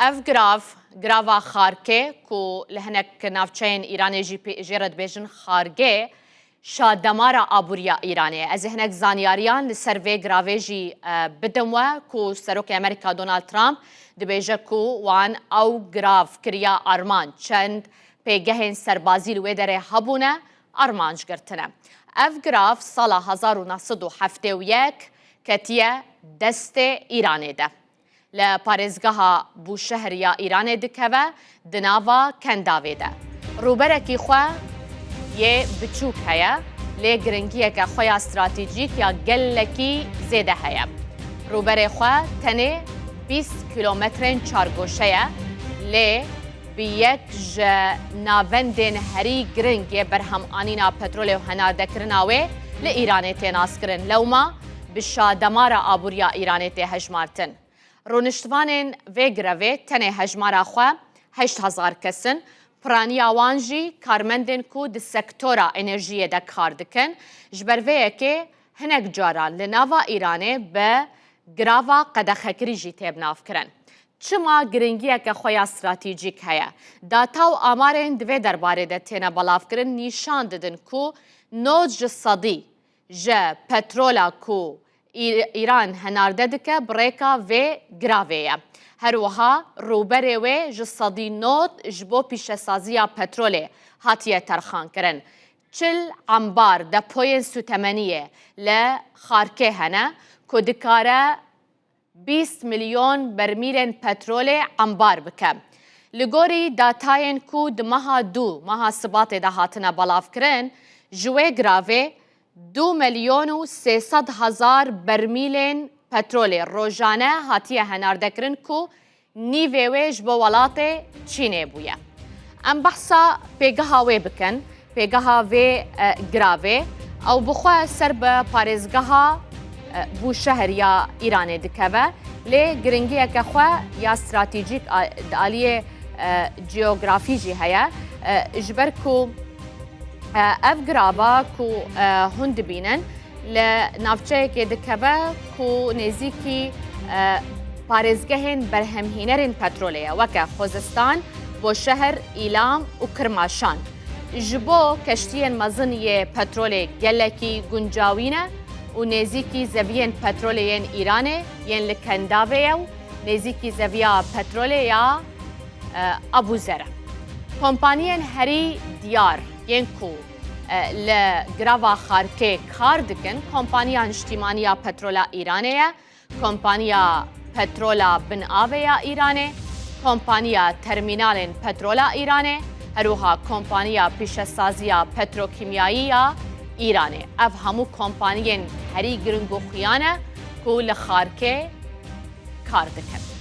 اف گراوا خارکه کو لهنک نافچین ایرانی جیرد بیجن خارگه شادمارا آبوریا ایرانی از هنک زانیاریان لسر وی گراوی جی بدموه کو سروک امریکا دونالد ترامپ دبیجه کو وان او گراف کریا آرمان چند پیگهن سربازی لویدره هبونه آرمانج گرتنه. اف گراف سال 1971 کتیه دست ایرانی ده. لپارێزگەها بوشەهریا ئیرانê dikeve di nava Kendavê de. Rûberekî xwe yê biçûk heye, lê giringiyeke xwe ya stratejîk ya gelekî zêde heye. Rûberê xwe tenê 20 kilometrên çargoşe ye, lê bi yek ji navendên herî giring yê berhemanîna petrolê û henardekirina wê li Îranê tê naskirin. Lewma bi şademara abûriya Îranê tê hejmartin. رونشتوانên vê grevê tenê hejmara xwe 8,000 kesin, piraniya wan jî karmendên ku di sektora enerjiyê de kar dikin, ji ber vê yekê hinek caran li nava Îranê bi grava qedexekirî jî têbnavkirin. Çima giringiyeke xwe ya stratejîk heye. Data û amarên di vê derbarê de têne belavkirin nîşan didin ku 90% ji petrola ku ایران هنارده دکه بریکا و گراویه. هر وها روبره و جسدی نوت جبو پیشسازیا پتروله هاتیه ترخان کرن. 40 انبار ده پوین سوتمنیه لخارکه هنه کدکاره 20 میلیون برمیل پتروله انبار بکه. لگوری داتاین کو دمها مها سبات ده هاتنه بلاف کرن جوه گراوه 2,300,000 برمیلên petrolê rojane hatiye henardekirîn ku nîvê wê ji bo welatê Çînê bûye. Em behsa pêgeha wê bikin, pêgeha vê giravê ew bixwe ser bi parêzgeha bûşeheriya Îranê dikeve, lê giringiyeke xwe ya stratejîk di aliyê geografî jî heye, ji ber ku ev grava ku hûn dibînin li navçeyekê dikeve ku nêzîkî parêzgehên berhemhînerên petrolê ye weke Xwezistan, Boşehr, Îlam û Kirmaşan. Ji bo keştiyên mezin yê petrolê gelekî guncawî ne û nêzîkî zeviyên petrolê yên Îranê yên li Kendavê ye û nêzîkî zeviya petrolê ya Abûzer e. Kompaniyên herî diyar yên ku li grava xarkê kar dikin, kompaniya niştimaniya petrola Îranê ye, kompaniya petrola binavê ya Îranê, kompaniya termînalên petrola Îranê, herûha kompaniya pîşesaziya petrokîmyayî ya Îranê. Ev hemû kompaniyên herî giring û xuyan e ku li xarkê kar dikin.